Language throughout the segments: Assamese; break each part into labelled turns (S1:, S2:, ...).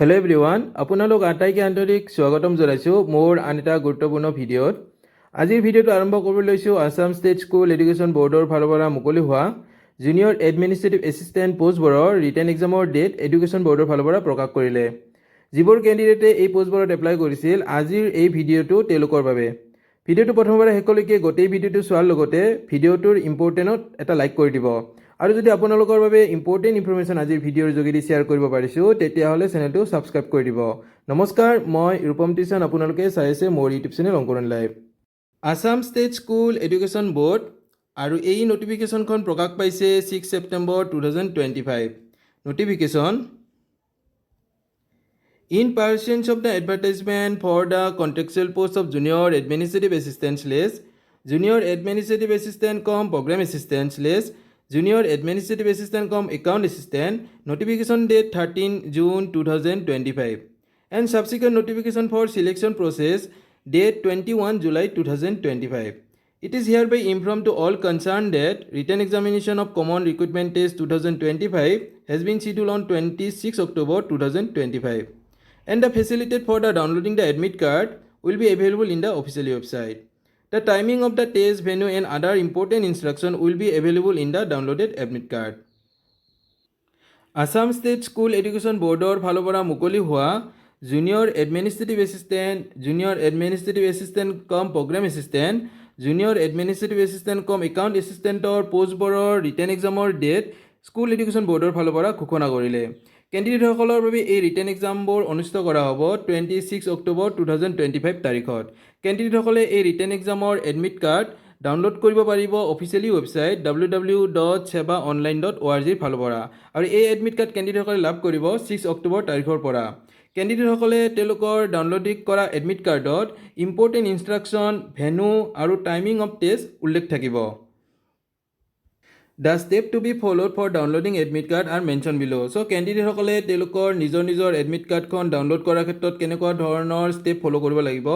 S1: হেল্ল' এভৰিৱান, আপোনালোক আটাইকে আন্তৰিক স্বাগতম জনাইছোঁ মোৰ আন এটা গুৰুত্বপূৰ্ণ ভিডিঅ'ত। আজিৰ ভিডিঅ'টো আৰম্ভ কৰিব লৈছোঁ আছাম ষ্টেট স্কুল এডুকেশ্যন বৰ্ডৰ ফালৰ পৰা মুকলি হোৱা জুনিয়ৰ এডমিনিষ্ট্ৰেটিভ এছিষ্টেণ্ট পোষ্টবোৰৰ ৰিটেন এক্সামৰ ডেট এডুকেশ্যন বৰ্ডৰ ফালৰ পৰা প্ৰকাশ কৰিলে। যিবোৰ কেণ্ডিডেটে এই পোষ্টবোৰত এপ্লাই কৰিছিল, আজিৰ এই ভিডিঅ'টো তেওঁলোকৰ বাবে। ভিডিঅ'টো প্ৰথমবাৰ শেষলৈকে গোটেই ভিডিঅ'টো চোৱাৰ লগতে ভিডিঅ'টোৰ ইম্পৰ্টেণ্টত এটা লাইক কৰি দিব। আৰু যদি আপোনালোকৰ বাবে ইম্পৰ্টেণ্ট ইনফৰমেশ্যন আজিৰ ভিডিঅ'ৰ যোগেদি শ্বেয়াৰ কৰিব পাৰিছোঁ, তেতিয়াহ'লে চেনেলটো ছাবস্ক্ৰাইব কৰি দিব। নমস্কাৰ, মই ৰূপম টিউশ্যন, আপোনালোকে চাই আছে মোৰ YouTube channel Ankuran live. Assam state school education board আৰু এই নটিফিকেশ্যনখন প্ৰকাশ পাইছে 6 September 2025। Notification In pursuance of the advertisement for the contractual post of Junior Administrative Assistant/Junior Administrative Assistant Program Assistant/Junior Administrative Assistant Account Assistant, notification date 13 June 2025, and subsequent notification for selection process date 21 July 2025. It is hereby informed to all concerned that written examination of Common Recruitment Test 2025 has been scheduled on 26 October 2025. And the facility for the downloading the admit card will be available in the official website. The timing of the test venue and other important instruction will be available in the downloaded admit card. Assam State School Education Boardৰ ফালৰ পৰা মুকলি হোৱা junior administrative assistant, junior administrative assistant program assistant, junior administrative assistant account এছিষ্টেণ্টৰ পোষ্টবোৰৰ ৰিটেন এক্সামৰ ডেট স্কুল এডুকেশ্যন বৰ্ডৰ ফালৰ পৰা ঘোষণা কৰিলে। কেণ্ডিডেটসকলৰ বাবে এই ৰিটেন এক্সামবোৰ অনুষ্ঠিত কৰা হ'ব 26 অক্টোবৰ 2025 তাৰিখত। কেণ্ডিডেটসকলে এই ৰিটেন এক্সামৰ এডমিট কাৰ্ড ডাউনলোড কৰিব পাৰিব অফিচিয়েলি ৱেবছাইট www.sebaonline.org ফালৰ পৰা। আৰু এই এডমিট কাৰ্ড কেণ্ডিডেটসকলে লাভ কৰিব 6 অক্টোবৰ তাৰিখৰ পৰা। কেণ্ডিডেটসকলে তেওঁলোকৰ ডাউনলোডিং কৰা এডমিট কাৰ্ডত ইম্পৰ্টেণ্ট ইনষ্ট্ৰাকশ্যন, ভেনু আৰু টাইমিং অফ টেষ্ট উল্লেখ থাকিব। The step to be followed for downloading admit card are mentioned below. So কেণ্ডিডেটসকলে তেওঁলোকৰ নিজৰ এডমিট কাৰ্ডখন ডাউনলোড কৰাৰ ক্ষেত্ৰত কেনেকুৱা ধৰণৰ ষ্টেপ ফ'ল' কৰিব লাগিব।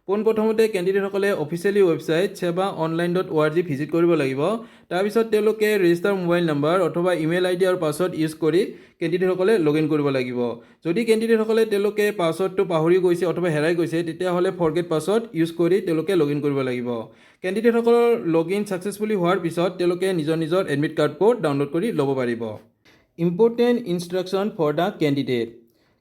S1: পোনপ্ৰথমতে কেণ্ডিডেটসকলে অফিচিয়েলি ৱেবছাইট sebaonline.org ভিজিট কৰিব লাগিব। তাৰপিছত তেওঁলোকে ৰেজিষ্টাৰ মোবাইল নম্বৰ অথবা ইমেইল আইডি আৰু পাছৱৰ্ড ইউজ কৰি কেণ্ডিডেটসকলে লগ ইন কৰিব লাগিব। যদি কেণ্ডিডেটসকলে তেওঁলোকে পাছৱৰ্ডটো পাহৰি গৈছে অথবা হেৰাই গৈছে, তেতিয়াহ'লে ফৰগেট পাছৱৰ্ড ইউজ কৰি তেওঁলোকে লগ ইন কৰিব লাগিব। কেণ্ডিডেটসকলৰ লগ ইন ছাকচেছফুলি হোৱাৰ পিছত তেওঁলোকে নিজৰ এডমিট কাৰ্ডবোৰ ডাউনলোড কৰি ল'ব পাৰিব। Important instruction for the candidate.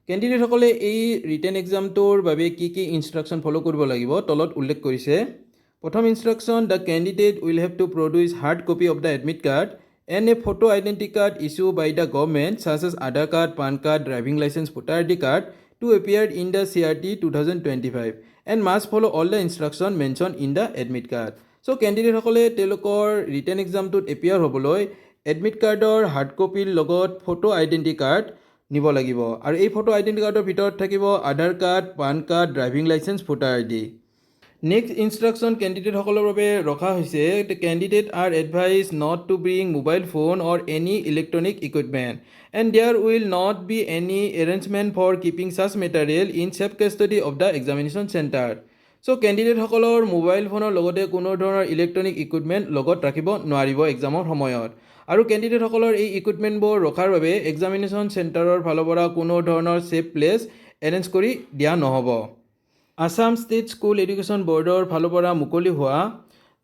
S1: কেণ্ডিডেটসকলে এই ৰিটেন এক্সামটোৰ বাবে কি ইনষ্ট্ৰাকশ্যন ফ'ল' কৰিব লাগিব তলত উল্লেখ কৰিছে। প্ৰথম instruction, the candidate will have to produce hard copy of the admit card and a photo identity card issue by the government such as Aadhaar card, PAN card, driving licence, voter ID card to appear in the CRT 2025 and must follow all the instruction mentioned in the admit card. So কেণ্ডিডেটসকলে তেওঁলোকৰ ৰিটেন এক্সামটোত এপিয়াৰ হ'বলৈ এডমিট কাৰ্ডৰ হাৰ্ড কপিৰ লগত ফটো আইডেণ্টি কাৰ্ড নিব লাগিব। আৰু এই ফটো আইডেণ্টি কাৰ্ডৰ ভিতৰত থাকিব Aadhaar card, PAN card, driving licence, voter ID. Next instruction কেণ্ডিডেটসকলৰ বাবে ৰখা হৈছে, candidate are advise not to bring mobile phone or any electronic equipment and there will not be any arrangement for keeping such material in safe custody of the examination center. So কেণ্ডিডেটসকলৰ মোবাইল ফোনৰ লগতে কোনো ধৰণৰ ইলেক্ট্ৰনিক ইকুইপমেণ্ট লগত ৰাখিব নোৱাৰিব এক্সামৰ সময়ত। আৰু কেণ্ডিডেটসকলৰ এই ইকুইপমেণ্টবোৰ ৰখাৰ বাবে এক্সামিনেশ্যন চেণ্টাৰৰ ফালৰ পৰা কোনো ধৰণৰ ছেফ প্লেচ এৰেঞ্জ কৰি দিয়া নহ'ব। আছাম ষ্টেট স্কুল এডুকেশ্যন বৰ্ডৰ ফালৰ পৰা মুকলি হোৱা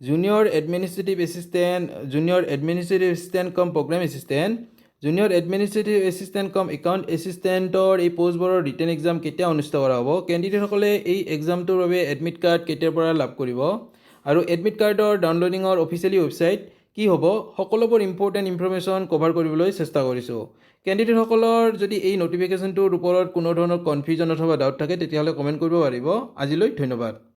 S1: junior administrative assistant, junior administrative assistant program assistant, junior administrative assistant account এছিষ্টেণ্টৰ এই পোষ্টবোৰৰ ৰিটেন এক্সাম কেতিয়া অনুষ্ঠিত কৰা হ'ব, কেণ্ডিডেটসকলে এই এক্সামটোৰ বাবে এডমিট কাৰ্ড কেতিয়াৰ পৰা লাভ কৰিব, আৰু এডমিট কাৰ্ডৰ ডাউনলোডিঙৰ অফিচিয়েলি ৱেবছাইট কি হ'ব, সকলোবোৰ ইম্পৰ্টেণ্ট ইনফৰমেশ্যন কভাৰ কৰিবলৈ চেষ্টা কৰিছোঁ। কেণ্ডিডেটসকলৰ যদি এই নটিফিকেশ্যনটোৰ ওপৰত কোনো ধৰণৰ কনফিউজন অথবা ডাউট থাকে, তেতিয়াহ'লে কমেণ্ট কৰিব পাৰিব। আজিলৈ ধন্যবাদ।